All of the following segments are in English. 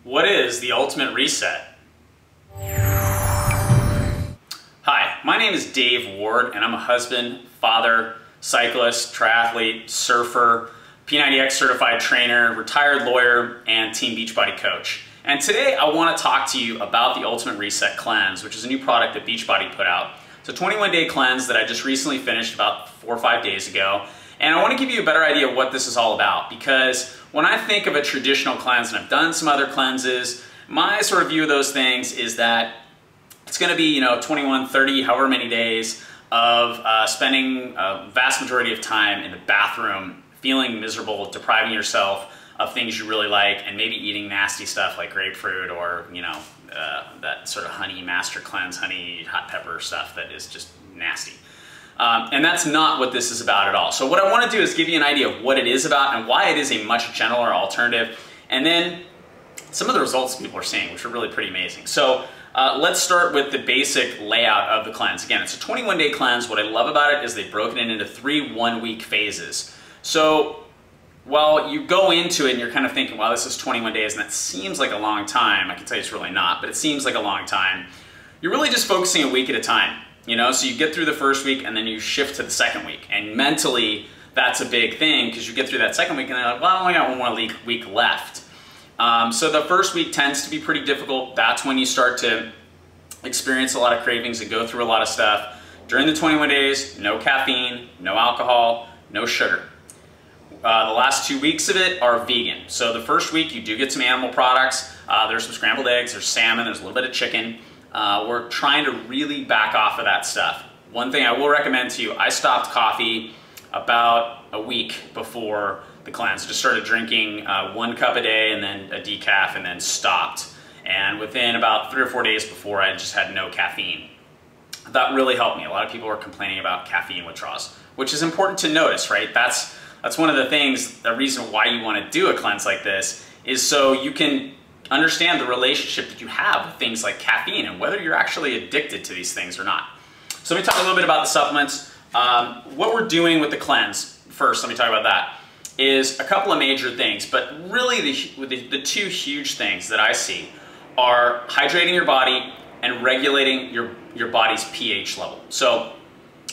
What is the ultimate reset? Hi, my name is Dave Ward, and I'm a husband, father, cyclist, triathlete, surfer, P90X certified trainer, retired lawyer, and team Beachbody coach. And today I want to talk to you about the Ultimate Reset Cleanse, which is a new product that Beachbody put out. It's a 21-day cleanse that I just recently finished about 4 or 5 days ago. And I want to give you a better idea of what this is all about, because when I think of a traditional cleanse, and I've done some other cleanses, my sort of view of those things is that it's going to be, 21, 30, however many days of spending a vast majority of time in the bathroom, feeling miserable, depriving yourself of things you really like, and maybe eating nasty stuff like grapefruit or, that sort of honey master cleanse, honey hot pepper stuff that is just nasty. And that's not what this is about at all. So what I want to do is give you an idea of what it is about and why it is a much gentler alternative, and then some of the results people are seeing, which are really pretty amazing. So let's start with the basic layout of the cleanse. Again, it's a 21-day cleanse. What I love about it is they've broken it into 3 one-week phases. So while you go into it and you're kind of thinking, wow, this is 21 days and that seems like a long time, I can tell you it's really not, but it seems like a long time. You're really just focusing a week at a time. So you get through the first week and then you shift to the second week. And mentally, that's a big thing because you get through that second week and they're like, well, I only got one more week left. So the first week tends to be pretty difficult. That's when you start to experience a lot of cravings and go through a lot of stuff. During the 21 days, no caffeine, no alcohol, no sugar. The last 2 weeks of it are vegan. So the first week you do get some animal products. There's some scrambled eggs, there's salmon, there's a little bit of chicken. We're trying to really back off of that stuff. One thing I will recommend to you, I stopped coffee about a week before the cleanse. I just started drinking 1 cup a day and then a decaf and then stopped. And within about 3 or 4 days before, I just had no caffeine. That really helped me. A lot of people are complaining about caffeine withdrawals, which is important to notice, right? That's one of the things, the reason why you want to do a cleanse like this is so you can understand the relationship that you have with things like caffeine and whether you're actually addicted to these things or not. So let me talk a little bit about the supplements. What we're doing with the cleanse, first, let me talk about that, is a couple of major things, but really the 2 huge things that I see are hydrating your body and regulating your body's pH level. So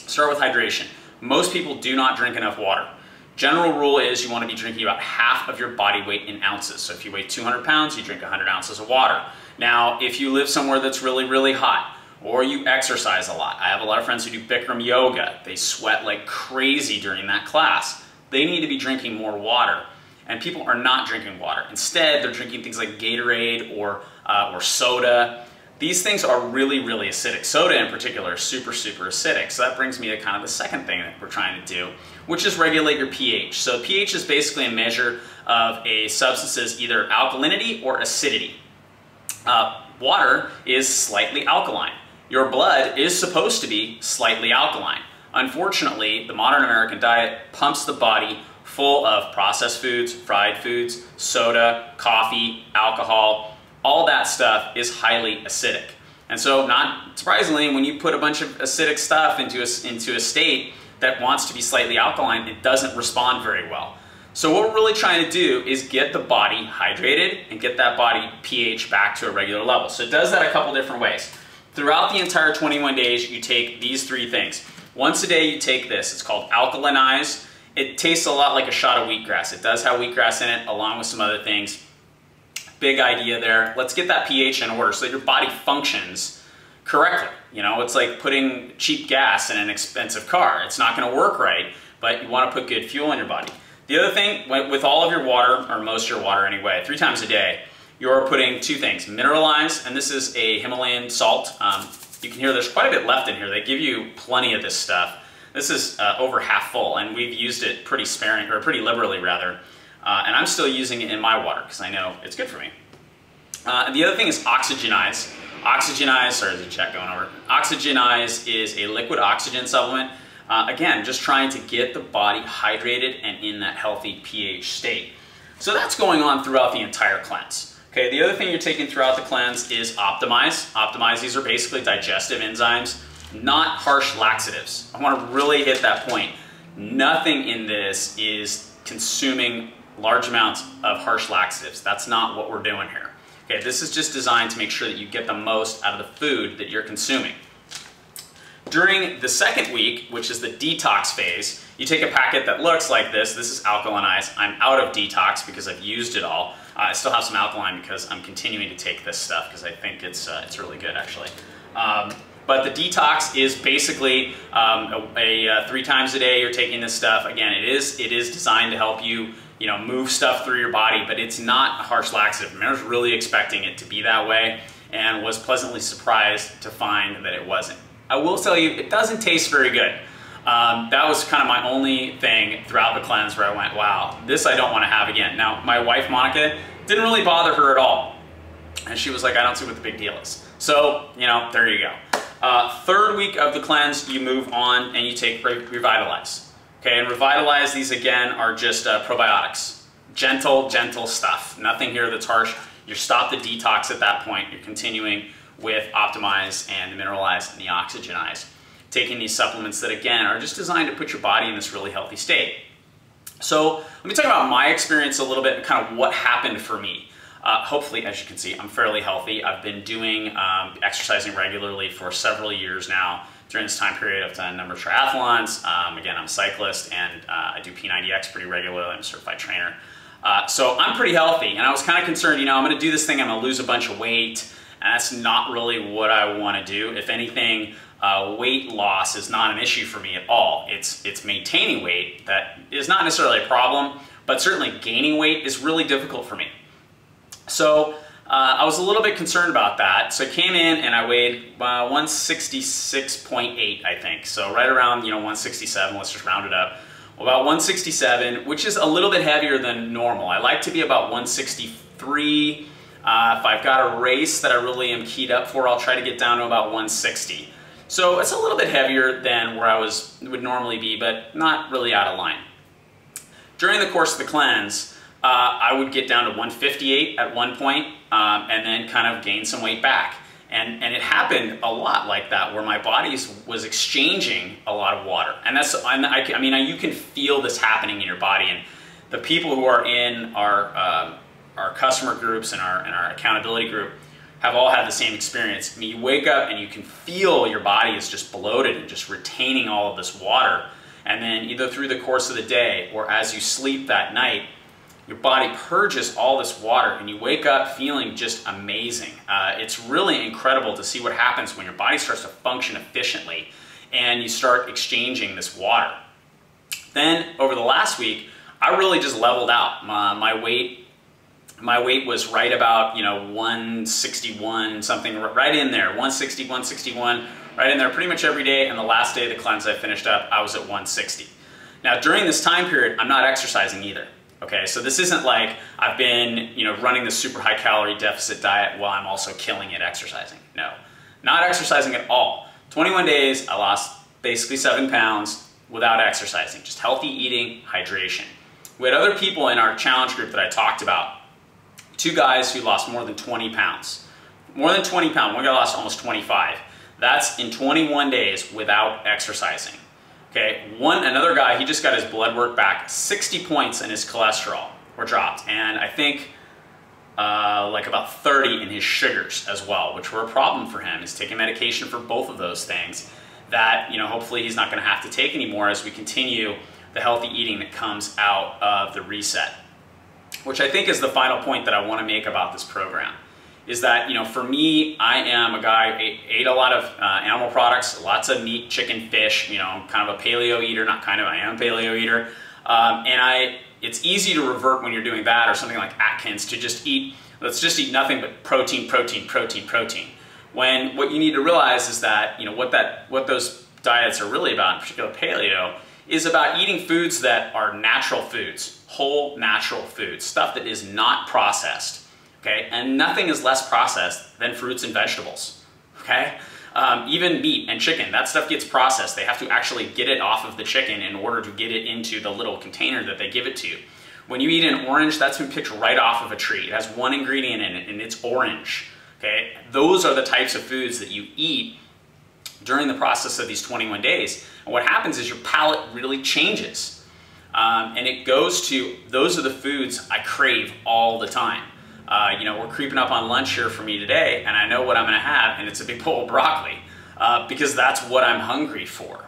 start with hydration. Most people do not drink enough water. General rule is you want to be drinking about half of your body weight in ounces. So if you weigh 200 pounds, you drink 100 ounces of water. Now, if you live somewhere that's really, really hot, or you exercise a lot. I have a lot of friends who do Bikram yoga. They sweat like crazy during that class. They need to be drinking more water. And people are not drinking water. Instead, they're drinking things like Gatorade or soda. These things are really, really acidic. Soda in particular is super, super acidic. So that brings me to kind of the second thing that we're trying to do, which is regulate your pH. So pH is basically a measure of a substance's either alkalinity or acidity. Water is slightly alkaline. Your blood is supposed to be slightly alkaline. Unfortunately, the modern American diet pumps the body full of processed foods, fried foods, soda, coffee, alcohol. All that stuff is highly acidic. And so, not surprisingly, when you put a bunch of acidic stuff into a state that wants to be slightly alkaline, it doesn't respond very well. So what we're really trying to do is get the body hydrated and get that body pH back to a regular level. So it does that a couple different ways. Throughout the entire 21 days, you take these 3 things. Once a day, you take this. It's called Alkalinize. It tastes a lot like a shot of wheatgrass. It does have wheatgrass in it, along with some other things. Big idea there. Let's get that pH in order so that your body functions correctly. It's like putting cheap gas in an expensive car. It's not going to work right, but you want to put good fuel in your body. The other thing, with all of your water, or most of your water anyway, 3 times a day, you're putting 2 things. Mineralize, and this is a Himalayan salt. You can hear there's quite a bit left in here. They give you plenty of this stuff. This is over half full, and we've used it pretty liberally rather. And I'm still using it in my water because I know it's good for me. The other thing is Oxygenize. Oxygenize, sorry, there's a chat going over. Oxygenize is a liquid oxygen supplement. Again, just trying to get the body hydrated and in that healthy pH state. So that's going on throughout the entire cleanse. Okay, the other thing you're taking throughout the cleanse is Optimize. Optimize, these are basically digestive enzymes, not harsh laxatives. I want to really hit that point. Nothing in this is consuming large amounts of harsh laxatives. That's not what we're doing here. Okay, this is just designed to make sure that you get the most out of the food that you're consuming. During the second week, which is the detox phase, you take a packet that looks like this. This is Alkalinize. I'm out of detox because I've used it all. I still have some alkaline because I'm continuing to take this stuff because I think it's really good, actually. But the detox is basically 3 times a day you're taking this stuff. Again, it is designed to help you, move stuff through your body, but it's not a harsh laxative. I was really expecting it to be that way and was pleasantly surprised to find that it wasn't. I will tell you, it doesn't taste very good. That was kind of my only thing throughout the cleanse where I went, wow, this I don't want to have again. Now, my wife, Monica, didn't really bother her at all. And she was like, I don't see what the big deal is. So, there you go. Third week of the cleanse, you move on and you take Revitalize. Okay, and Revitalize, these again are just probiotics. Gentle stuff. Nothing here that's harsh. You stop the detox at that point. You're continuing with Optimize and the Mineralize and the Oxygenize. Taking these supplements that again are just designed to put your body in this really healthy state. So let me talk about my experience a little bit and kind of what happened for me. Hopefully, as you can see, I'm fairly healthy. I've been doing exercising regularly for several years now. During this time period, I've done a number of triathlons. Again, I'm a cyclist and I do P90X pretty regularly. I'm a certified trainer. So I'm pretty healthy, and I was kind of concerned, I'm going to do this thing, I'm going to lose a bunch of weight, and that's not really what I want to do. If anything, weight loss is not an issue for me at all. It's maintaining weight that is not necessarily a problem, but certainly gaining weight is really difficult for me. So I was a little bit concerned about that. So I came in and I weighed 166.8, I think. So right around 167, let's just round it up. About 167, which is a little bit heavier than normal. I like to be about 163. If I've got a race that I really am keyed up for, I'll try to get down to about 160. So it's a little bit heavier than where I would normally be, but not really out of line. During the course of the cleanse, I would get down to 158 at one point, and then kind of gain some weight back. And it happened a lot like that, where my body was exchanging a lot of water. And you can feel this happening in your body. And the people who are in our customer groups and our accountability group have all had the same experience. I mean, you wake up and you can feel your body is just bloated and just retaining all of this water. And then either through the course of the day or as you sleep that night, your body purges all this water and you wake up feeling just amazing. It's really incredible to see what happens when your body starts to function efficiently and you start exchanging this water. Then over the last week, I really just leveled out. My weight was right about 161 something, right in there, 160, 161, right in there pretty much every day. And the last day of the cleanse I finished up, I was at 160. Now during this time period, I'm not exercising either. Okay, so this isn't like I've been running the super high calorie deficit diet while I'm also killing it exercising. No, not exercising at all. 21 days, I lost basically 7 pounds without exercising, just healthy eating, hydration. We had other people in our challenge group that I talked about. 2 guys who lost more than 20 pounds. More than 20 pounds, one guy lost almost 25. That's in 21 days without exercising. Okay, another guy, he just got his blood work back. 60 points in his cholesterol were dropped. And I think like about 30 in his sugars as well, which were a problem for him. He's taking medication for both of those things that, hopefully he's not gonna have to take anymore as we continue the healthy eating that comes out of the reset. Which I think is the final point that I want to make about this program, is that, for me, I am a guy who ate a lot of animal products, lots of meat, chicken, fish, I'm kind of a paleo eater, not kind of, I am a paleo eater. It's easy to revert when you're doing that or something like Atkins to just eat, let's just eat nothing but protein, protein, protein, protein. When what you need to realize is that, what those diets are really about, in particular paleo, is about eating foods that are natural foods, whole natural foods, stuff that is not processed, okay? And nothing is less processed than fruits and vegetables, okay? Even meat and chicken, that stuff gets processed. They have to actually get it off of the chicken in order to get it into the little container that they give it to you. When you eat an orange, that's been picked right off of a tree. It has one ingredient in it, and it's orange, okay? Those are the types of foods that you eat during the process of these 21 days. And what happens is your palate really changes. And it goes to, those are the foods I crave all the time. You know, we're creeping up on lunch here for me today, and I know what I'm gonna have, and it's a big bowl of broccoli, because that's what I'm hungry for.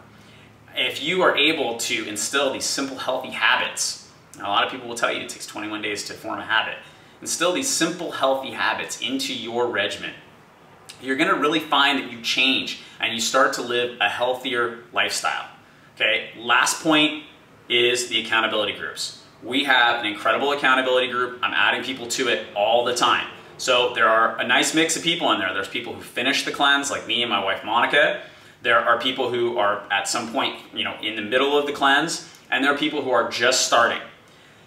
If you are able to instill these simple, healthy habits, a lot of people will tell you it takes 21 days to form a habit. Instill these simple, healthy habits into your regimen. You're gonna really find that you change and you start to live a healthier lifestyle. Okay, last point is the accountability groups. We have an incredible accountability group. I'm adding people to it all the time. So there are a nice mix of people in there. There's people who finish the cleanse, like me and my wife Monica. There are people who are at some point, you know, in the middle of the cleanse, and there are people who are just starting.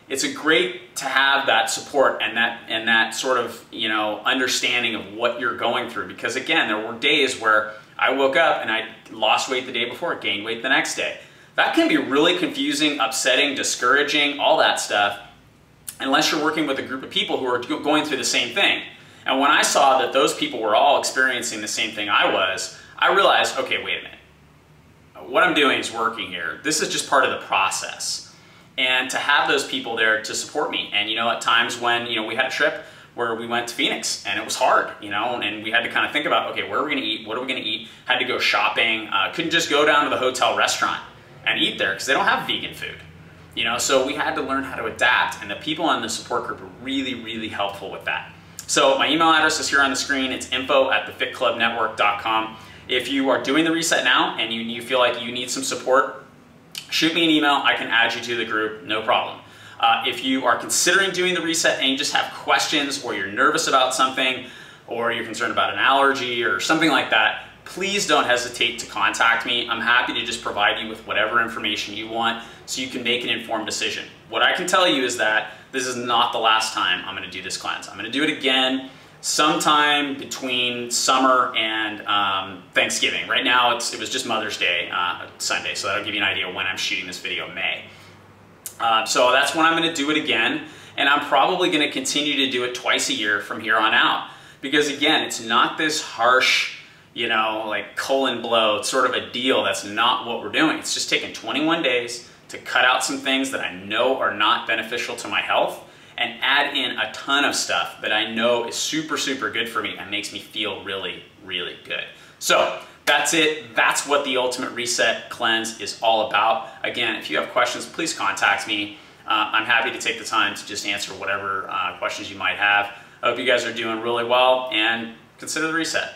It's great to have that support and that sort of, you know, understanding of what you're going through, because again, there were days where I woke up and I lost weight the day before, gained weight the next day. That can be really confusing, upsetting, discouraging, all that stuff, unless you're working with a group of people who are going through the same thing. And when I saw that those people were all experiencing the same thing I was, I realized, okay, wait a minute. What I'm doing is working here. This is just part of the process. And to have those people there to support me. And you know, at times when, you know, we had a trip where we went to Phoenix and it was hard, you know, and we had to kind of think about, okay, where are we gonna eat? What are we gonna eat? Had to go shopping. Couldn't just go down to the hotel restaurant and eat there because they don't have vegan food. You know, so we had to learn how to adapt, and the people on the support group are really, really helpful with that. So my email address is here on the screen. It's info@thefitclubnetwork.com. If you are doing the reset now and you feel like you need some support, shoot me an email. I can add you to the group, no problem. If you are considering doing the reset and you just have questions, or you're nervous about something, or you're concerned about an allergy or something like that, please don't hesitate to contact me. I'm happy to just provide you with whatever information you want so you can make an informed decision. What I can tell you is that this is not the last time I'm gonna do this cleanse. I'm gonna do it again sometime between summer and Thanksgiving. Right now, it was just Mother's Day Sunday, so that'll give you an idea when I'm shooting this video, May. So that's when I'm gonna do it again, and I'm probably gonna continue to do it twice a year from here on out. Because again, it's not this harsh, you know, like colon blow sort of a deal. That's not what we're doing. It's just taking 21 days to cut out some things that I know are not beneficial to my health, and add in a ton of stuff that I know is super, super good for me and makes me feel really, really good. So that's it. That's what the Ultimate Reset Cleanse is all about. Again, if you have questions, please contact me. I'm happy to take the time to just answer whatever questions you might have. I hope you guys are doing really well, and consider the reset.